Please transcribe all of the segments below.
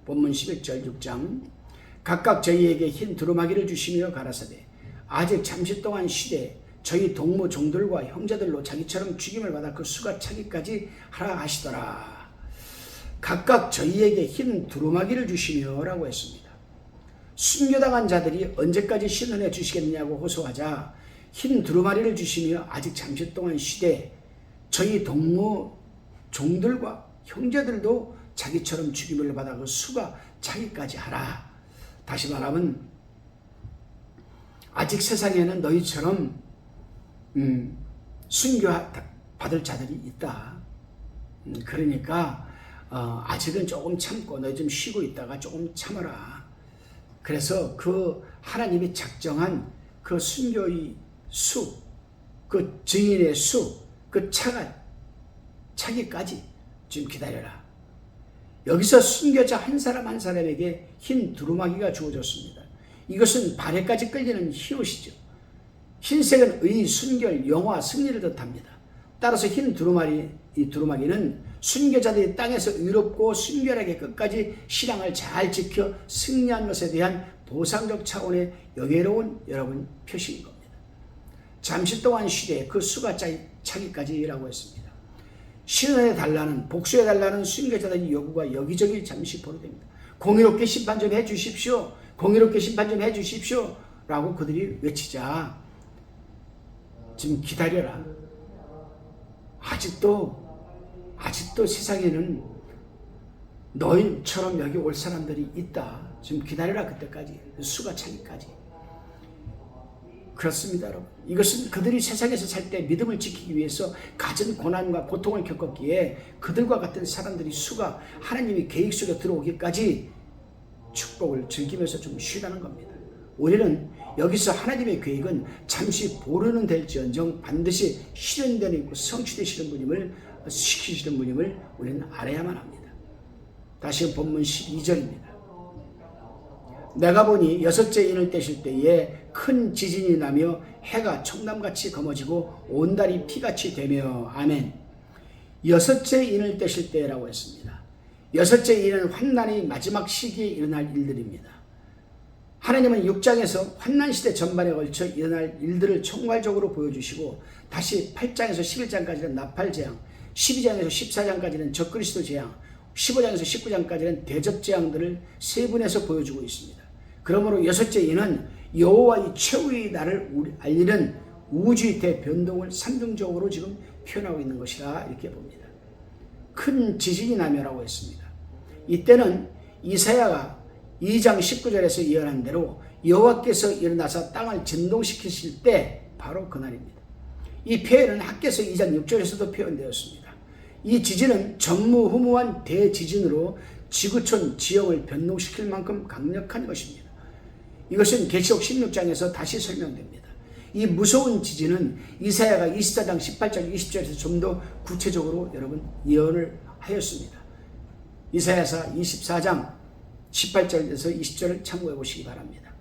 본문 11절 6장 각각 저희에게 흰 두루마기를 주시며 가라사대 아직 잠시 동안 쉬되 저희 동무 종들과 형제들로 자기처럼 죽임을 받아 그 수가 차기까지 하라 하시더라. 각각 저희에게 흰 두루마기를 주시며 라고 했습니다. 순교당한 자들이 언제까지 신은혜 주시겠냐고 호소하자 흰 두루마리를 주시며 아직 잠시 동안 쉬되 저희 동무 종들과 형제들도 자기처럼 죽임을 받아 그 수가 차기까지 하라. 다시 말하면 아직 세상에는 너희처럼 순교받을 자들이 있다. 그러니까 아직은 조금 참고 너희 좀 쉬고 있다가 조금 참아라. 그래서 그 하나님이 작정한 그 순교의 수, 그 증인의 수, 그 차기까지 좀 기다려라. 여기서 순교자 한 사람 한 사람에게 흰 두루마기가 주어졌습니다. 이것은 발에까지 끌리는 흰옷이죠. 흰색은 의, 순결, 영화, 승리를 뜻합니다. 따라서 흰 두루마기는 순교자들이 땅에서 의롭고 순결하게 끝까지 신앙을 잘 지켜 승리한 것에 대한 보상적 차원의 영예로운 여러분 표시인 겁니다. 잠시 동안 쉬되 그 수가 차기까지라고 했습니다. 신원해달라는, 복수해달라는 순교자들의 요구가 여기저기 잠시 보도됩니다. 공의롭게 심판 좀 해주십시오. 공의롭게 심판 좀 해주십시오. 라고 그들이 외치자 좀 기다려라. 아직도 세상에는 너희처럼 여기 올 사람들이 있다. 좀 기다려라. 그때까지. 수가 차기까지. 그렇습니다, 여러분. 이것은 그들이 세상에서 살 때 믿음을 지키기 위해서 갖은 고난과 고통을 겪었기에 그들과 같은 사람들이 수가 하나님의 계획 속에 들어오기까지 축복을 즐기면서 좀 쉬라는 겁니다. 우리는 여기서 하나님의 계획은 잠시 보류는 될지언정 반드시 실현되는 성취되시는 분임을 시키시는 분임을 우리는 알아야만 합니다. 다시 본문 12절입니다. 내가 보니 여섯째 인을 떼실 때에 큰 지진이 나며 해가 청담같이 검어지고 온 달이 피같이 되며 아멘. 여섯째 인을 떼실 때라고 했습니다. 여섯째 인은 환난의 마지막 시기에 일어날 일들입니다. 하나님은 6장에서 환난시대 전반에 걸쳐 일어날 일들을 총괄적으로 보여주시고 다시 8장에서 11장까지는 나팔재앙, 12장에서 14장까지는 적그리스도 재앙, 15장에서 19장까지는 대접재앙들을 세분해서 보여주고 있습니다. 그러므로 여섯째 인은 여호와의 최후의 날을 알리는 우주의 대변동을 상징적으로 지금 표현하고 있는 것이라 이렇게 봅니다. 큰 지진이 나며라고 했습니다. 이때는 이사야가 2장 19절에서 예언한 대로 여호와께서 일어나서 땅을 진동시키실 때 바로 그날입니다. 이 표현은 학개서 2장 6절에서도 표현되었습니다. 이 지진은 전무후무한 대지진으로 지구촌 지형을 변동시킬 만큼 강력한 것입니다. 이것은 계시록 16장에서 다시 설명됩니다. 이 무서운 지진은 이사야가 24장 18절 20절에서 좀 더 구체적으로 여러분 예언을 하였습니다. 이사야서 24장 18절에서 20절을 참고해 보시기 바랍니다.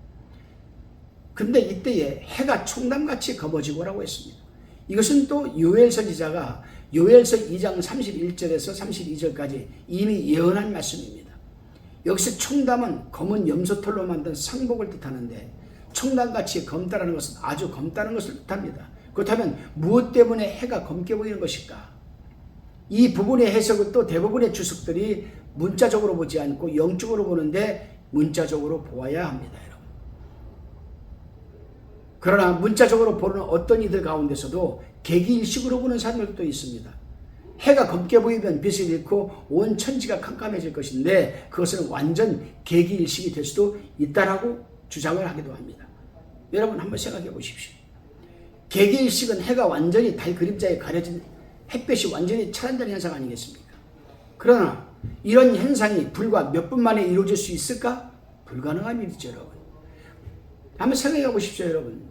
근데 이때에 해가 총담같이 검어지고라고 했습니다. 이것은 또 요엘 선지자가 요엘서 2장 31절에서 32절까지 이미 예언한 말씀입니다. 여기서 총담은 검은 염소털로 만든 상복을 뜻하는데 총담같이 검다라는 것은 아주 검다는 것을 뜻합니다. 그렇다면 무엇 때문에 해가 검게 보이는 것일까? 이 부분의 해석은 또 대부분의 주석들이 문자적으로 보지 않고 영적으로 보는데 문자적으로 보아야 합니다, 여러분. 그러나 문자적으로 보는 어떤 이들 가운데서도 계기일식으로 보는 사람들도 있습니다. 해가 검게 보이면 빛을 잃고 온 천지가 캄캄해질 것인데 그것은 완전 계기일식이 될 수도 있다라고 주장을 하기도 합니다. 여러분 한번 생각해 보십시오. 계기일식은 해가 완전히 달 그림자에 가려진 햇볕이 완전히 차단되는 현상 아니겠습니까? 그러나 이런 현상이 불과 몇 분 만에 이루어질 수 있을까? 불가능한 일이죠, 여러분. 한번 생각해 보십시오, 여러분.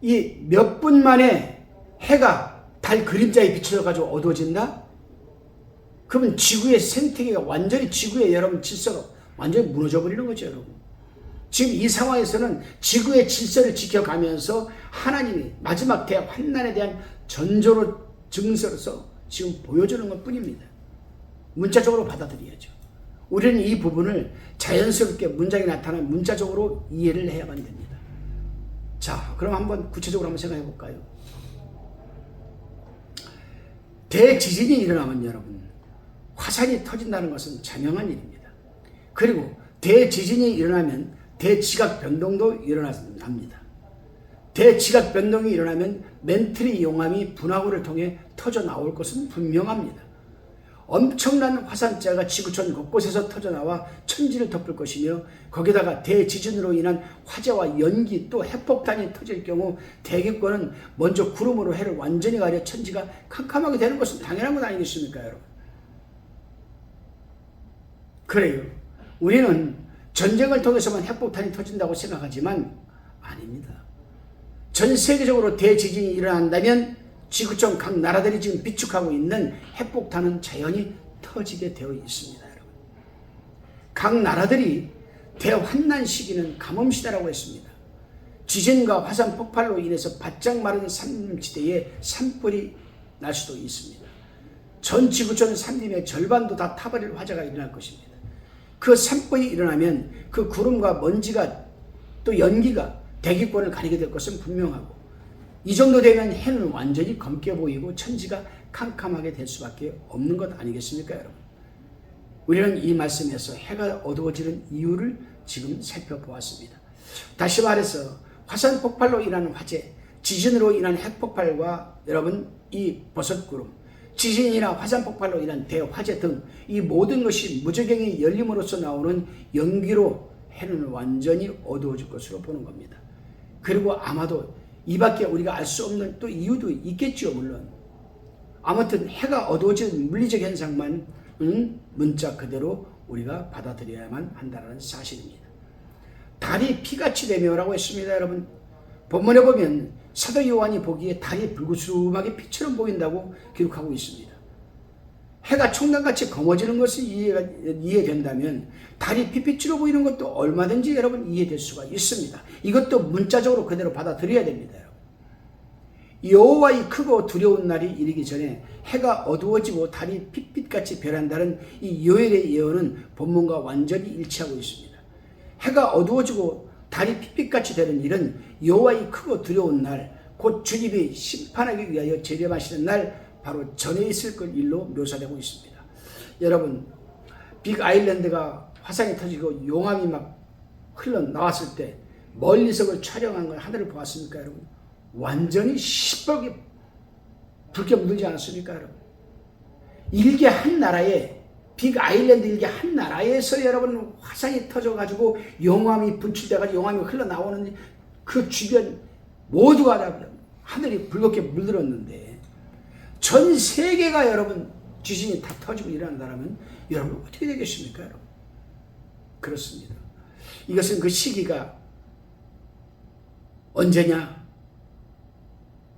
이 몇 분 만에 해가 달 그림자에 비춰져가지고 어두워진다? 그러면 지구의 생태계가 완전히 지구의 여러분 질서가 완전히 무너져 버리는 거죠, 여러분. 지금 이 상황에서는 지구의 질서를 지켜가면서 하나님이 마지막 대환난에 대한 전조로 증서로서 지금 보여주는 것 뿐입니다. 문자적으로 받아들여야죠. 우리는 이 부분을 자연스럽게 문장에 나타난 문자적으로 이해를 해야만 됩니다. 자, 그럼 한번 구체적으로 한번 생각해 볼까요? 대지진이 일어나면 여러분, 화산이 터진다는 것은 자명한 일입니다. 그리고 대지진이 일어나면 대지각 변동도 일어납니다. 대지각 변동이 일어나면 멘틀리 용암이 분화구를 통해 터져 나올 것은 분명합니다. 엄청난 화산재가 지구촌 곳곳에서 터져나와 천지를 덮을 것이며 거기다가 대지진으로 인한 화재와 연기 또 핵폭탄이 터질 경우 대기권은 먼저 구름으로 해를 완전히 가려 천지가 캄캄하게 되는 것은 당연한 것 아니겠습니까, 여러분? 그래요. 우리는 전쟁을 통해서만 핵폭탄이 터진다고 생각하지만 아닙니다. 전 세계적으로 대지진이 일어난다면 지구촌 각 나라들이 지금 비축하고 있는 핵폭탄은 자연히 터지게 되어 있습니다, 여러분. 각 나라들이 대환난 시기는 가뭄시다라고 했습니다. 지진과 화산 폭발로 인해서 바짝 마른 산림지대에 산불이 날 수도 있습니다. 전 지구촌 산림의 절반도 다 타버릴 화재가 일어날 것입니다. 그 산불이 일어나면 그 구름과 먼지가 또 연기가 대기권을 가리게 될 것은 분명하고, 이 정도 되면 해는 완전히 검게 보이고 천지가 캄캄하게 될 수밖에 없는 것 아니겠습니까, 여러분? 우리는 이 말씀에서 해가 어두워지는 이유를 지금 살펴보았습니다. 다시 말해서 화산 폭발로 인한 화재, 지진으로 인한 핵폭발과 여러분 이 버섯구름, 지진이나 화산 폭발로 인한 대화재 등 이 모든 것이 무저경이 열림으로써 나오는 연기로 해는 완전히 어두워질 것으로 보는 겁니다. 그리고 아마도 이 밖에 우리가 알 수 없는 또 이유도 있겠죠, 물론. 아무튼 해가 어두워지는 물리적 현상만 문자 그대로 우리가 받아들여야만 한다는 사실입니다. 달이 피같이 되며라고 했습니다, 여러분. 본문에 보면 사도 요한이 보기에 달이 불구스름하게 피처럼 보인다고 기록하고 있습니다. 해가 총각같이 검어지는 것이 이해된다면 달이 피빛으로 보이는 것도 얼마든지 여러분 이해될 수가 있습니다. 이것도 문자적으로 그대로 받아들여야 됩니다, 여러분. 여호와의 크고 두려운 날이 이르기 전에 해가 어두워지고 달이 핏빛같이 변한다는 이 요엘의 예언은 본문과 완전히 일치하고 있습니다. 해가 어두워지고 달이 핏빛같이 되는 일은 여호와의 크고 두려운 날, 곧 주님이 심판하기 위하여 재림하시는 날 바로 전에 있을 것 일로 묘사되고 있습니다. 여러분, 빅 아일랜드가 화산이 터지고 용암이 막 흘러나왔을 때 멀리서 그걸 촬영한 걸 하늘을 보았습니까, 여러분? 완전히 시뻘게 붉게 묻지 않았습니까, 여러분? 일개 한 나라에, 빅 아일랜드 일개 한 나라에서 여러분 화산이 터져가지고 용암이 분출돼가지고 용암이 흘러나오는 그 주변 모두가 다 하늘이 붉게 물들었는데 전 세계가 여러분 지진이 다 터지고 일어난다면 여러분 어떻게 되겠습니까, 여러분? 그렇습니다. 이것은 그 시기가 언제냐?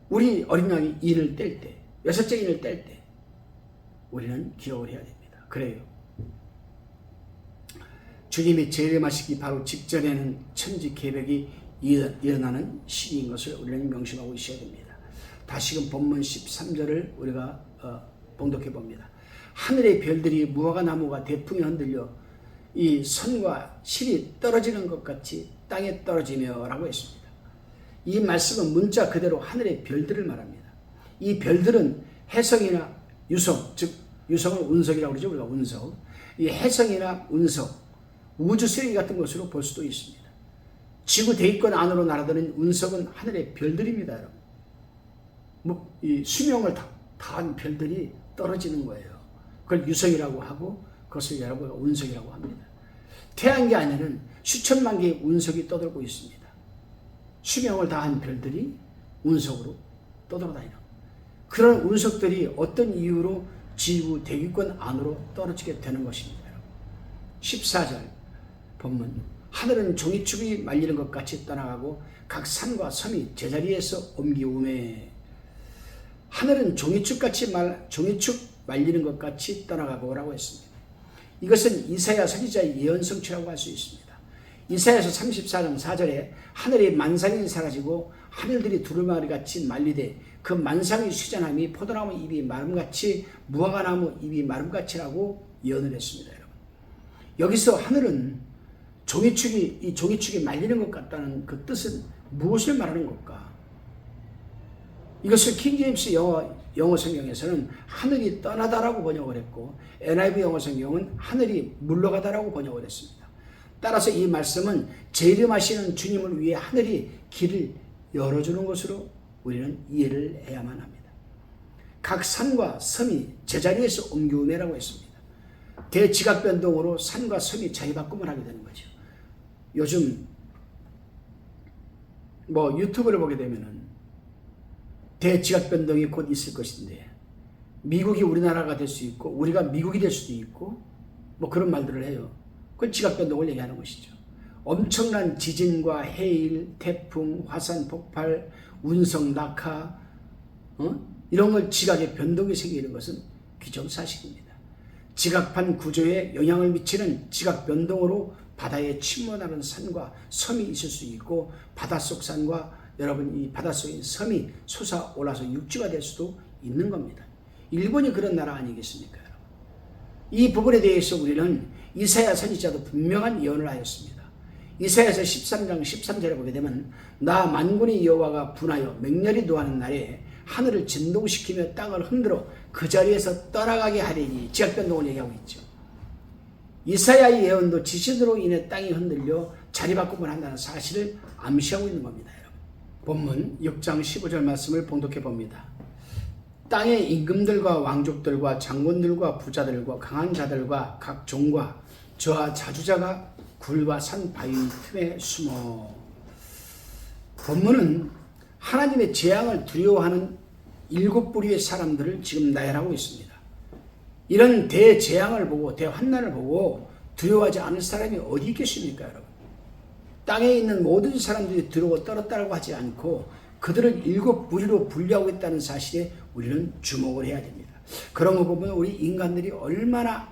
우리 어린 양이 인을 뗄 때, 여섯째 인을 뗄 때 우리는 기억을 해야 됩니다. 그래요. 주님이 재림하시기 바로 직전에는 천지 개벽이 일어나는 시기인 것을 우리는 명심하고 있어야 됩니다. 다시금 본문 13절을 우리가 봉독해 봅니다. 하늘의 별들이 무화과 나무가 대풍에 흔들려 이 선과 실이 떨어지는 것 같이 땅에 떨어지며 라고 했습니다. 이 말씀은 문자 그대로 하늘의 별들을 말합니다. 이 별들은 혜성이나 유성, 즉 유성을 운석이라고 그러죠. 우리가 운석. 이 혜성이나 운석, 우주 쓰레기 같은 것으로 볼 수도 있습니다. 지구 대기권 안으로 날아드는 운석은 하늘의 별들입니다, 여러분. 이 수명을 다한 별들이 떨어지는 거예요. 그걸 유성이라고 하고 그것을 여러분가 운석이라고 합니다. 태양계 안에는 수천만 개의 운석이 떠돌고 있습니다. 수명을 다한 별들이 운석으로 떠돌아다니는 그런 운석들이 어떤 이유로 지구 대기권 안으로 떨어지게 되는 것입니다. 14절 본문, 하늘은 종이축이 말리는 것 같이 떠나가고 각 산과 섬이 제자리에서 옮기우매. 하늘은 종이축 말리는 것 같이 떠나가고 라고 했습니다. 이것은 이사야 선지자의 예언 성취라고 할 수 있습니다. 이사야서 34장 4절에 하늘의 만상이 사라지고 하늘들이 두루마리같이 말리되 그 만상의 휘전함이 포도나무 잎이 마름같이 무화과나무 잎이 마름같이라고 예언을 했습니다. 여러분. 여기서 하늘은 이 종이축이 말리는 것 같다는 그 뜻은 무엇을 말하는 걸까? 이것을 킹제임스 영어 성경에서는 하늘이 떠나다라고 번역을 했고 NIV 영어 성경은 하늘이 물러가다라고 번역을 했습니다. 따라서 이 말씀은 재림하시는 주님을 위해 하늘이 길을 열어주는 것으로 우리는 이해를 해야만 합니다. 각 산과 섬이 제자리에서 옮겨오네라고 했습니다. 대지각 변동으로 산과 섬이 자리바꿈을 하게 되는 거죠. 요즘 유튜브를 보게 되면은 대지각 변동이 곧 있을 것인데 미국이 우리나라가 될 수 있고 우리가 미국이 될 수도 있고 그런 말들을 해요. 그건 지각 변동을 얘기하는 것이죠. 엄청난 지진과 해일, 태풍, 화산 폭발, 운석 낙하 이런 걸 지각의 변동이 생기는 것은 기정사실입니다. 지각판 구조에 영향을 미치는 지각 변동으로 바다에 침몰하는 산과 섬이 있을 수 있고 바닷속 산과 여러분 이 바닷속에 섬이 솟아올라서 육지가 될 수도 있는 겁니다. 일본이 그런 나라 아니겠습니까? 여러분? 이 부분에 대해서 우리는 이사야 선지자도 분명한 예언을 하였습니다. 이사야서 13장 13절에 보게 되면 나 만군의 여호와가 분하여 맹렬히 노하는 날에 하늘을 진동시키며 땅을 흔들어 그 자리에서 떠나가게 하리니 지각변동을 얘기하고 있죠. 이사야의 예언도 지진으로 인해 땅이 흔들려 자리바꿈을 한다는 사실을 암시하고 있는 겁니다. 여러분. 본문 6장 15절 말씀을 봉독해 봅니다. 땅의 임금들과 왕족들과 장군들과 부자들과 강한 자들과 각 종과 저하 자주자가 굴과 산 바위 틈에 숨어. 본문은 하나님의 재앙을 두려워하는 7부류의 사람들을 지금 나열하고 있습니다. 이런 대재앙을 보고 대환난을 보고 두려워하지 않을 사람이 어디 있겠습니까? 여러분. 땅에 있는 모든 사람들이 두려워 떨었다고 하지 않고 그들을 7부류로 분류하고 있다는 사실에 우리는 주목을 해야 됩니다. 그런 거 보면 우리 인간들이 얼마나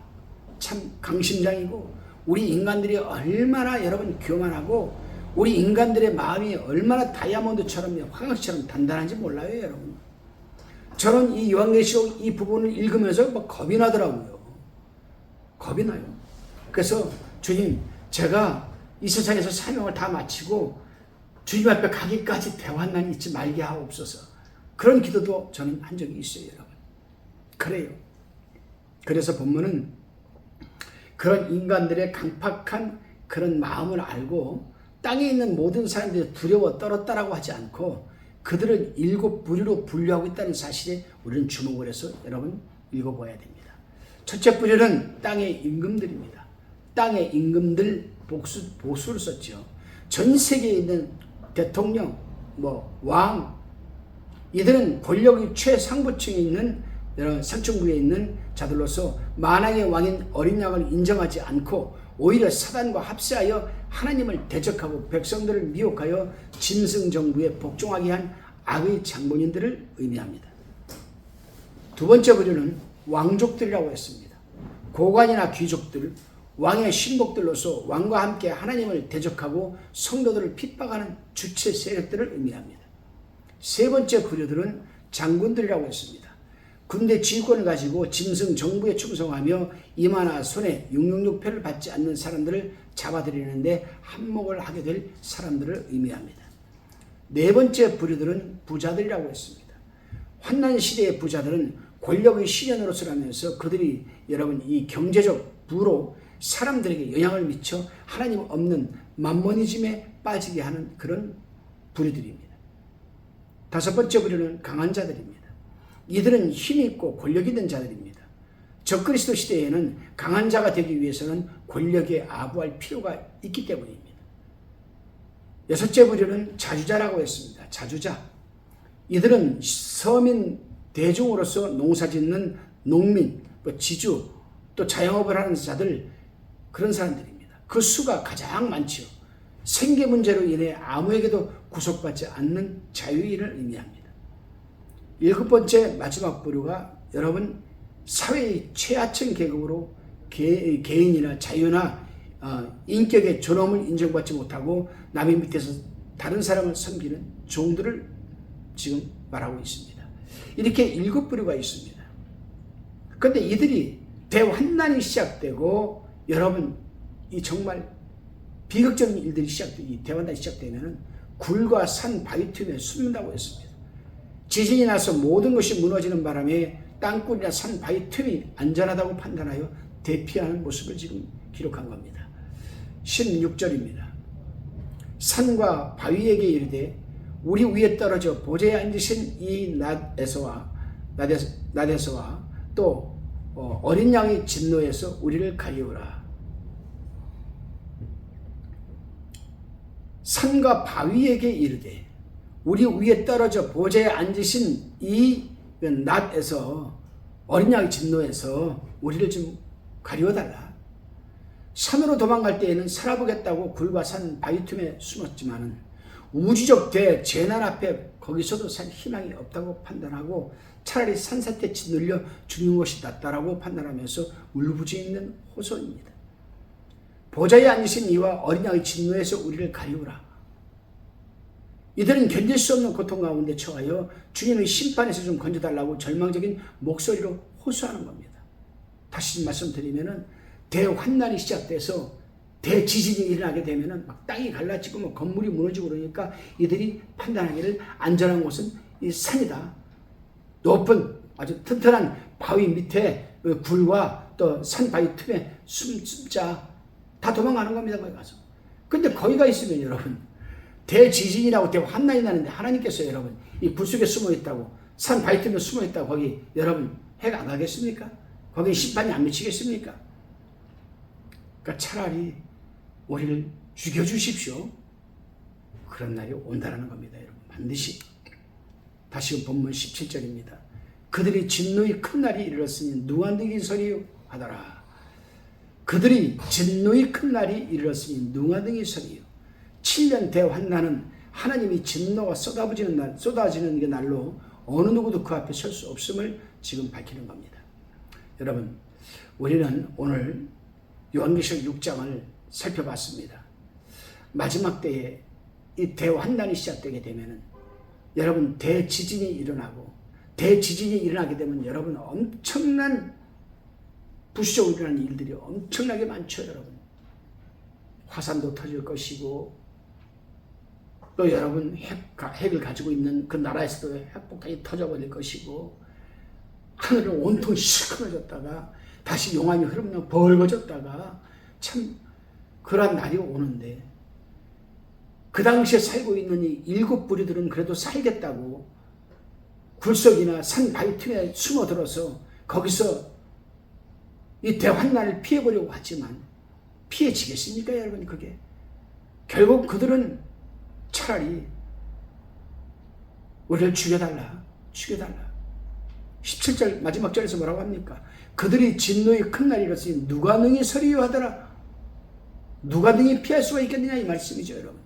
참 강심장이고 우리 인간들이 얼마나 여러분 교만하고 우리 인간들의 마음이 얼마나 다이아몬드처럼 황금처럼 단단한지 몰라요. 여러분. 저는 이 요한계시록 이 부분을 읽으면서 겁이 나더라고요. 겁이 나요. 그래서 주님, 제가 이 세상에서 사명을 다 마치고 주님 앞에 가기까지 대환난이 있지 말게 하옵소서. 그런 기도도 저는 한 적이 있어요. 여러분. 그래요. 그래서 본문은 그런 인간들의 강팍한 그런 마음을 알고 땅에 있는 모든 사람들이 두려워 떨었다라고 하지 않고 그들을 7부류로 분류하고 있다는 사실에 우리는 주목을 해서 여러분 읽어봐야 됩니다. 첫째 부류는 땅의 임금들입니다. 땅의 임금들 보수를 썼죠. 전 세계에 있는 대통령, 왕, 이들은 권력의 최상부층에 있는 상층부에 있는 자들로서 만왕의 왕인 어린 양을 인정하지 않고 오히려 사단과 합세하여 하나님을 대적하고 백성들을 미혹하여 짐승 정부에 복종하게 한 악의 장본인들을 의미합니다. 두 번째 부류는 왕족들이라고 했습니다. 고관이나 귀족들, 왕의 신복들로서 왕과 함께 하나님을 대적하고 성도들을 핍박하는 주체 세력들을 의미합니다. 세 번째 부류들은 장군들이라고 했습니다. 군대 지휘권을 가지고 짐승 정부에 충성하며 이마나 손에 666표를 받지 않는 사람들을 잡아들이는데 한몫을 하게 될 사람들을 의미합니다. 네 번째 부류들은 부자들이라고 했습니다. 환난 시대의 부자들은 권력의 실현으로서 하면서 그들이 여러분 이 경제적 부로 사람들에게 영향을 미쳐 하나님 없는 맘모니즘에 빠지게 하는 그런 부류들입니다. 다섯 번째 부류는 강한 자들입니다. 이들은 힘있고 권력 있는 자들입니다. 적그리스도 시대에는 강한 자가 되기 위해서는 권력에 아부할 필요가 있기 때문입니다. 여섯째 부류는 자주자라고 했습니다. 자주자. 이들은 서민 대중으로서 농사짓는 농민, 지주, 또 자영업을 하는 자들, 그런 사람들입니다. 그 수가 가장 많죠. 생계 문제로 인해 아무에게도 구속받지 않는 자유인을 의미합니다. 일곱 번째 마지막 부류가 여러분 사회의 최하층 계급으로 개인이나 자유나 인격의 존엄을 인정받지 못하고 남의 밑에서 다른 사람을 섬기는 종들을 지금 말하고 있습니다. 이렇게 7부류가 있습니다. 그런데 이들이 대환난이 시작되고 여러분 이 정말 비극적인 일들이 이 대환난이 시작되면 굴과 산 바위 틈에 숨는다고 했습니다. 지진이 나서 모든 것이 무너지는 바람에 땅굴이나 산 바위 틈이 안전하다고 판단하여 대피하는 모습을 지금 기록한 겁니다. 16절입니다. 산과 바위에게 이르되 우리 위에 떨어져 보좌에 앉으신 이 낫에서와 또 어린 양의 진노에서 우리를 가리우라. 산과 바위에게 이르되 우리 위에 떨어져 보좌에 앉으신 이 낫에서 어린 양의 진노에서 우리를 좀 가리워달라. 산으로 도망갈 때에는 살아보겠다고 굴과 산 바위 틈에 숨었지만은 우주적 대재난 앞에 거기서도 살 희망이 없다고 판단하고 차라리 산사태 짓눌려 죽는 것이 낫다라고 판단하면서 울부짖는 호소입니다. 보좌에 앉으신 이와 어린 양의 진노에서 우리를 가리우라. 이들은 견딜 수 없는 고통 가운데 처하여 주님의 심판에서 좀 건져달라고 절망적인 목소리로 호소하는 겁니다. 다시 말씀드리면은 대환난이 시작돼서 대지진이 일어나게 되면은 막 땅이 갈라지고 뭐 건물이 무너지고 그러니까 이들이 판단하기를 안전한 곳은 이 산이다. 높은 아주 튼튼한 바위 밑에 굴과 또 산 바위 틈에 숨자. 다 도망가는 겁니다. 거기 가서. 근데 거기가 있으면 여러분 대지진이라고 대환난이 나는데 하나님께서 여러분 이 굴 속에 숨어 있다고 산 바위 틈에 숨어 있다고 거기 여러분 해가 안 가겠습니까? 거기 심판이 안 미치겠습니까? 그러니까 차라리 우리를 죽여주십시오. 그런 날이 온다라는 겁니다. 여러분 반드시. 다시 본문 17절입니다. 그들이 진노의 큰 날이 이르렀으니 누가 능히 서리요 하더라. 그들이 진노의 큰 날이 이르렀으니 누가 능히 서리요. 7년 대환난은 하나님이 진노가 쏟아지는 그 날로 어느 누구도 그 앞에 설 수 없음을 지금 밝히는 겁니다. 여러분 우리는 오늘 요한계시록 6장을 살펴봤습니다. 마지막 때에 이 대환난이 시작되게 되면은 여러분 대지진이 일어나게 되면 여러분 엄청난 부수적으로 일어나는 일들이 엄청나게 많죠. 여러분 화산도 터질 것이고 또 여러분 핵을 가지고 있는 그 나라에서도 핵폭탄이 터져버릴 것이고 하늘은 온통 시커매졌다가 다시 용암이 흐르면 벌거졌다가 참 그러한 날이 오는데 그 당시에 살고 있는 이 7부류들은 그래도 살겠다고 굴속이나 산 바위 틈에 숨어들어서 거기서 이 대환난을 피해보려고 하지만 피해지겠습니까 여러분? 그게 결국 그들은 차라리 우리를 죽여달라 17절 마지막 절에서 뭐라고 합니까? 그들이 진노의 큰 날이 이르렀으니 누가 능히 서리요 하더라. 누가 능히 피할 수가 있겠느냐 이 말씀이죠 여러분.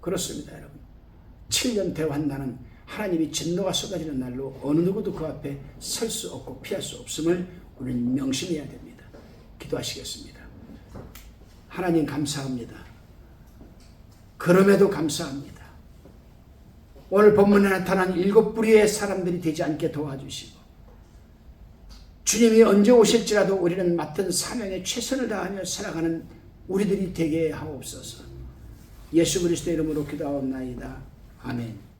그렇습니다 여러분. 7년 대환난은 하나님이 진노가 쏟아지는 날로 어느 누구도 그 앞에 설 수 없고 피할 수 없음을 우리는 명심해야 됩니다. 기도하시겠습니다. 하나님 감사합니다. 그럼에도 감사합니다. 오늘 본문에 나타난 7부류의 사람들이 되지 않게 도와주시고 주님이 언제 오실지라도 우리는 맡은 사명에 최선을 다하며 살아가는 우리들이 되게 하옵소서. 예수 그리스도 이름으로 기도하옵나이다. 아멘.